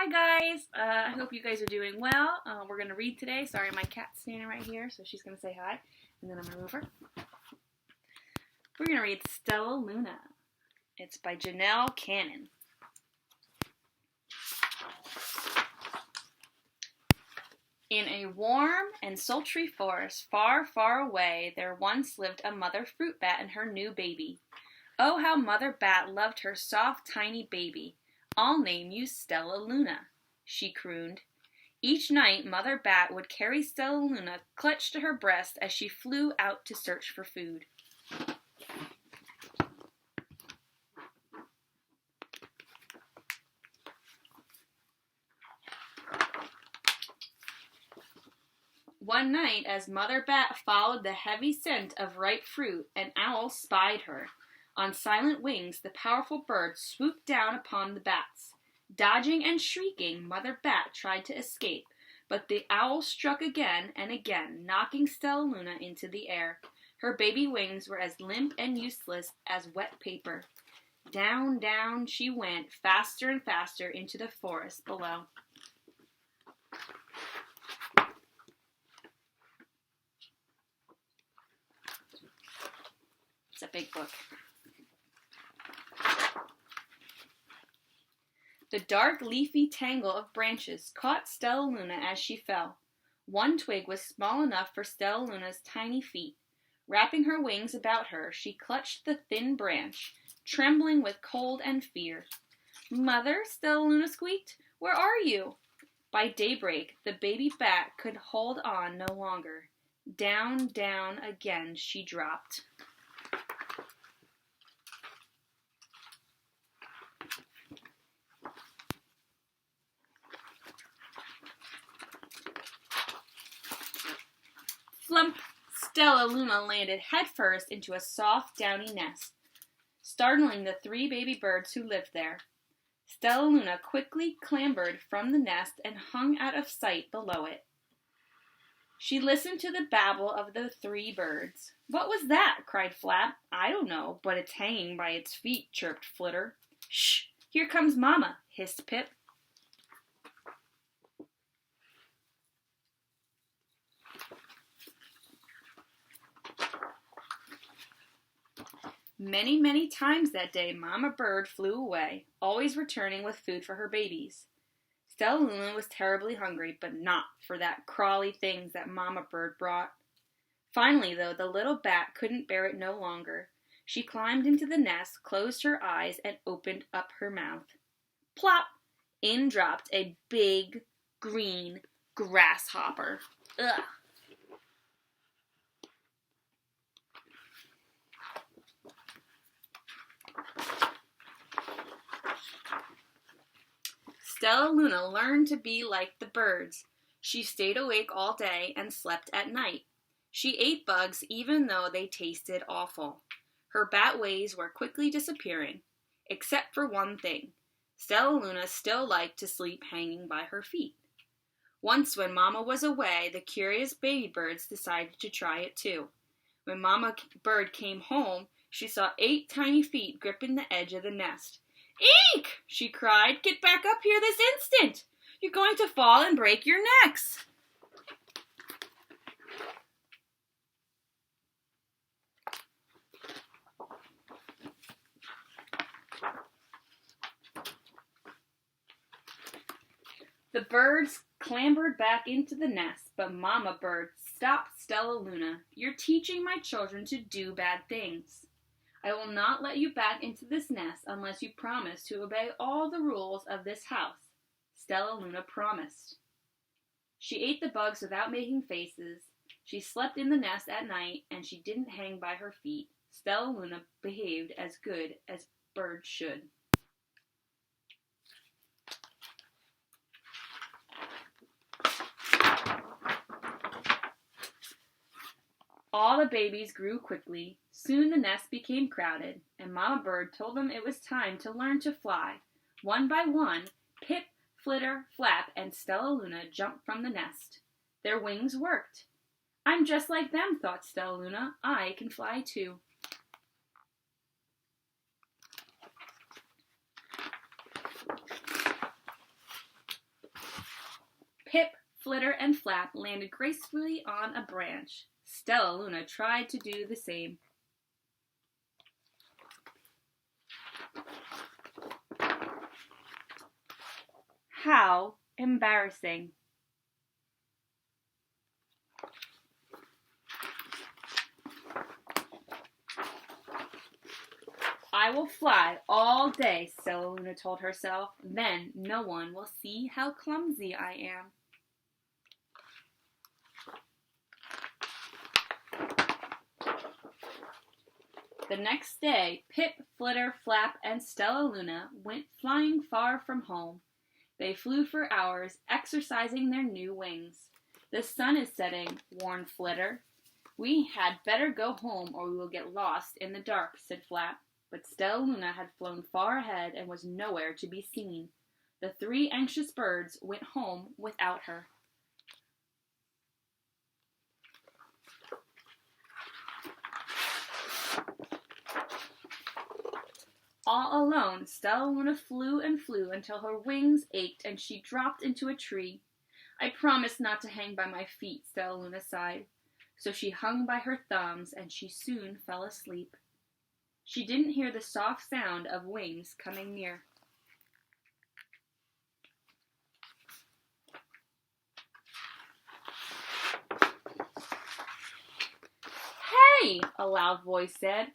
Hi guys, I hope you guys are doing well. We're going to read today. Sorry, my cat's standing right here, so she's going to say hi, and then I'm going to move her. We're going to read StellaLuna. It's by Janelle Cannon. In a warm and sultry forest far, far away, there once lived a mother fruit bat and her new baby. Oh, how Mother Bat loved her soft, tiny baby. "I'll name you StellaLuna," she crooned. Each night, Mother Bat would carry StellaLuna clutched to her breast as she flew out to search for food. One night, as Mother Bat followed the heavy scent of ripe fruit, an owl spied her. On silent wings, the powerful bird swooped down upon the bats. Dodging and shrieking, Mother Bat tried to escape, but the owl struck again and again, knocking StellaLuna into the air. Her baby wings were as limp and useless as wet paper. Down, down she went, faster and faster into the forest below. It's a big book. The dark, leafy tangle of branches caught StellaLuna as she fell. One twig was small enough for StellaLuna's tiny feet. Wrapping her wings about her, she clutched the thin branch, trembling with cold and fear. "Mother," StellaLuna squeaked, "where are you?" By daybreak, the baby bat could hold on no longer. Down, down again she dropped. Flump! StellaLuna landed headfirst into a soft, downy nest, startling the 3 baby birds who lived there. StellaLuna quickly clambered from the nest and hung out of sight below it. She listened to the babble of the 3 birds. "What was that?" cried Flap. "I don't know, but it's hanging by its feet," chirped Flitter. "Shh! Here comes Mama," hissed Pip. Many, many times that day, Mama Bird flew away, always returning with food for her babies. StellaLuna was terribly hungry, but not for that crawly things that Mama Bird brought. Finally, though, the little bat couldn't bear it no longer. She climbed into the nest, closed her eyes, and opened up her mouth. Plop! In dropped a big, green grasshopper. Ugh! StellaLuna learned to be like the birds. She stayed awake all day and slept at night. She ate bugs even though they tasted awful. Her bat ways were quickly disappearing, except for one thing. StellaLuna still liked to sleep hanging by her feet. Once when Mama was away, the curious baby birds decided to try it too. When Mama Bird came home, she saw 8 tiny feet gripping the edge of the nest. "Eek!" she cried. "Get back up here this instant! You're going to fall and break your necks!" The birds clambered back into the nest, but Mama Bird stopped StellaLuna. "You're teaching my children to do bad things. I will not let you back into this nest unless you promise to obey all the rules of this house." StellaLuna promised. She ate the bugs without making faces. She slept in the nest at night, and she didn't hang by her feet. StellaLuna behaved as good as birds should. All the babies grew quickly. Soon the nest became crowded, and Mama Bird told them it was time to learn to fly. One by one, Pip, Flitter, Flap, and StellaLuna jumped from the nest. Their wings worked. "I'm just like them," thought StellaLuna. "I can fly too." Pip, Flitter, and Flap landed gracefully on a branch. StellaLuna tried to do the same. How embarrassing. I will fly all day, StellaLuna told herself. Then no one will see how clumsy I am. The next day, Pip, Flitter, Flap, and StellaLuna went flying far from home. They flew for hours, exercising their new wings. The sun is setting, warned Flitter. We had better go home or we will get lost in the dark, said Flap. But StellaLuna had flown far ahead and was nowhere to be seen. The three anxious birds went home without her. All alone, StellaLuna flew and flew until her wings ached and she dropped into a tree. I promised not to hang by my feet, StellaLuna sighed. So she hung by her thumbs and she soon fell asleep. She didn't hear the soft sound of wings coming near. Hey, a loud voice said.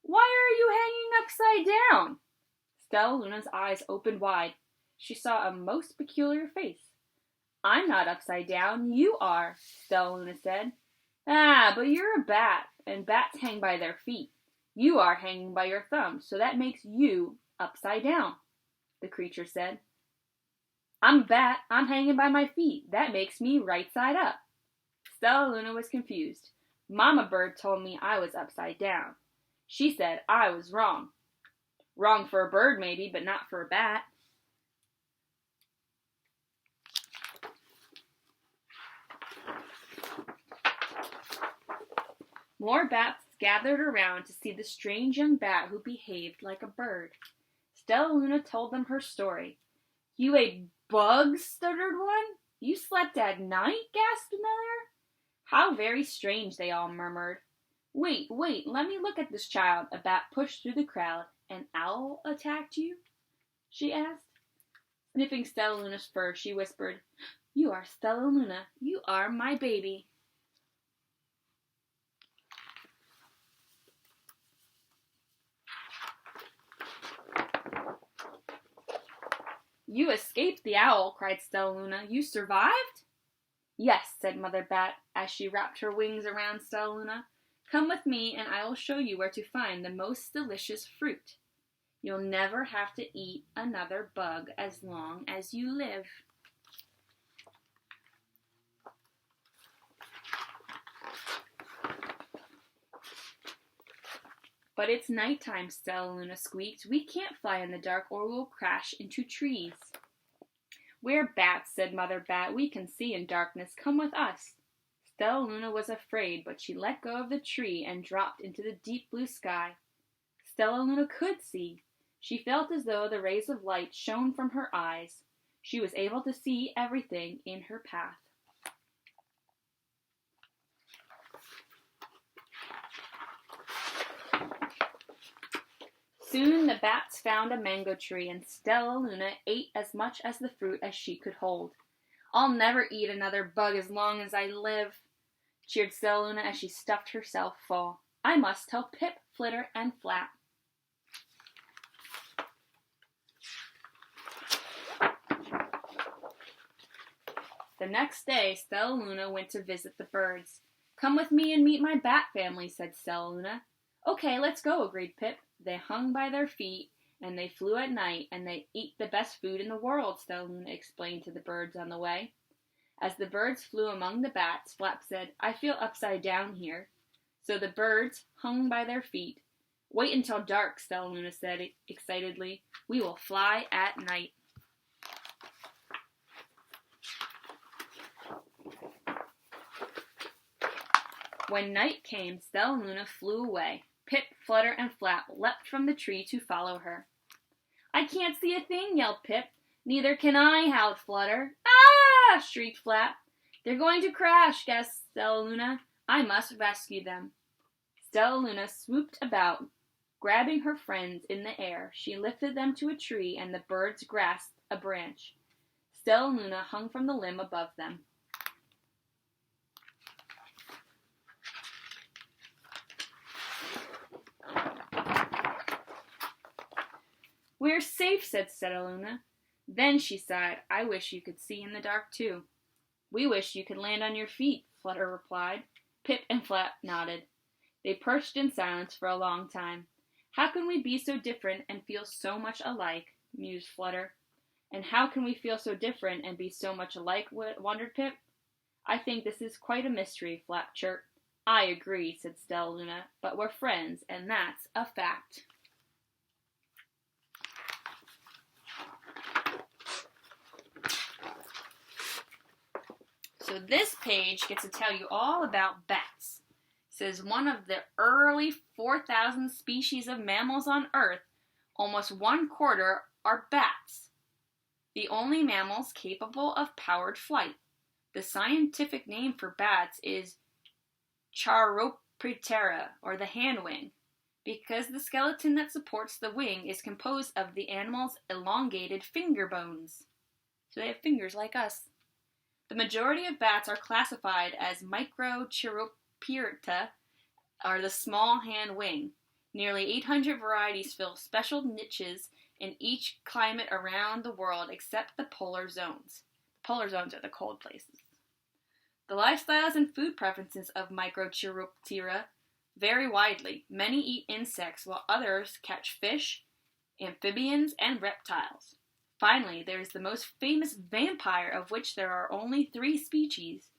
Why are you hanging upside down? StellaLuna's eyes opened wide. She saw a most peculiar face. I'm not upside down, you are, StellaLuna said. Ah, but you're a bat, and bats hang by their feet. You are hanging by your thumb, so that makes you upside down, the creature said. I'm a bat, I'm hanging by my feet. That makes me right side up. StellaLuna was confused. Mama Bird told me I was upside down. She said I was wrong. Wrong for a bird maybe, but not for a bat. More bats gathered around to see the strange young bat who behaved like a bird. StellaLuna told them her story. You ate bugs, stuttered one. You slept at night, gasped another. How very strange, they all murmured. Wait, let me look at this child. A bat pushed through the crowd. An owl attacked you? She asked. Sniffing StellaLuna's fur, she whispered, You are StellaLuna. You are my baby. You escaped the owl, cried StellaLuna. You survived? Yes, said Mother Bat, as she wrapped her wings around StellaLuna. Come with me, and I will show you where to find the most delicious fruit. You'll never have to eat another bug as long as you live. But it's nighttime, StellaLuna squeaked. We can't fly in the dark or we'll crash into trees. We're bats, said Mother Bat. We can see in darkness. Come with us. StellaLuna was afraid, but she let go of the tree and dropped into the deep blue sky. StellaLuna could see. She felt as though the rays of light shone from her eyes. She was able to see everything in her path. Soon the bats found a mango tree, and StellaLuna ate as much as the fruit as she could hold. I'll never eat another bug as long as I live, cheered StellaLuna as she stuffed herself full. I must tell Pip, Flitter, and Flap. The next day, StellaLuna went to visit the birds. Come with me and meet my bat family, said StellaLuna. Okay, let's go, agreed Pip. They hung by their feet, and they flew at night, and they eat the best food in the world, StellaLuna explained to the birds on the way. As the birds flew among the bats, Flap said, I feel upside down here. So the birds hung by their feet. Wait until dark, StellaLuna said excitedly. We will fly at night. When night came, StellaLuna flew away. Pip, Flutter, and Flap leapt from the tree to follow her. I can't see a thing, yelled Pip. Neither can I, howled Flutter. Ah! Shrieked Flap. They're going to crash, gasped StellaLuna. I must rescue them. StellaLuna swooped about, grabbing her friends in the air. She lifted them to a tree, and the birds grasped a branch. StellaLuna hung from the limb above them. We're safe, said StellaLuna. Then she sighed. I wish you could see in the dark, too. We wish you could land on your feet, Flutter replied. Pip and Flap nodded. They perched in silence for a long time. How can we be so different and feel so much alike, mused Flutter. And how can we feel so different and be so much alike, wondered Pip. I think this is quite a mystery, Flap chirped. I agree, said StellaLuna, but we're friends, and that's a fact. So this page gets to tell you all about bats. It says one of the early 4,000 species of mammals on Earth, almost 1/4 are bats. The only mammals capable of powered flight. The scientific name for bats is Chiroptera, or the hand wing, because the skeleton that supports the wing is composed of the animal's elongated finger bones. So they have fingers like us. The majority of bats are classified as Microchiroptera, or the small hand wing. Nearly 800 varieties fill special niches in each climate around the world except the polar zones. The polar zones are the cold places. The lifestyles and food preferences of Microchiroptera vary widely. Many eat insects while others catch fish, amphibians, and reptiles. Finally, there is the most famous vampire, of which there are only 3 species,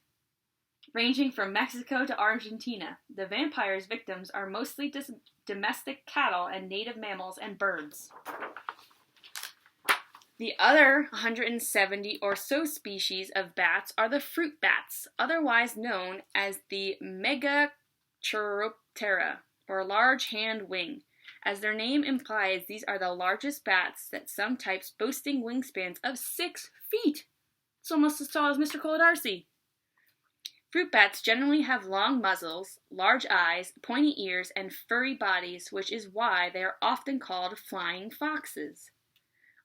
ranging from Mexico to Argentina. The vampire's victims are mostly domestic cattle and native mammals and birds. The other 170 or so species of bats are the fruit bats, otherwise known as the Megachiroptera, or large hand wing. As their name implies, these are the largest bats, that some types boasting wingspans of 6 feet. It's almost as tall as Mr. Coladarcy. Fruit bats generally have long muzzles, large eyes, pointy ears, and furry bodies, which is why they are often called flying foxes.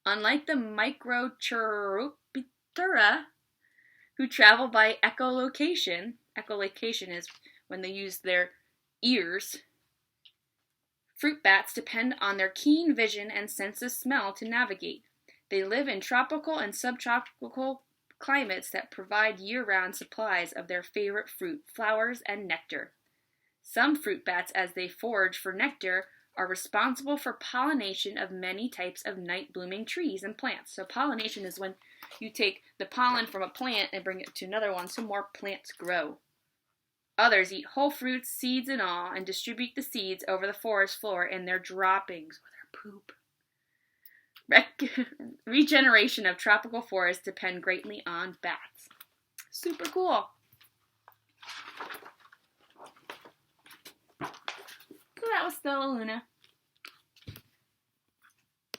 Unlike the Microchiroptera, who travel by echolocation is when they use their ears, fruit bats depend on their keen vision and sense of smell to navigate. They live in tropical and subtropical climates that provide year-round supplies of their favorite fruit, flowers, and nectar. Some fruit bats, as they forage for nectar, are responsible for pollination of many types of night-blooming trees and plants. So pollination is when you take the pollen from a plant and bring it to another one so more plants grow. Others eat whole fruits, seeds and all, and distribute the seeds over the forest floor in their droppings, or their poop. Regeneration of tropical forests depend greatly on bats. Super cool. So that was StellaLuna.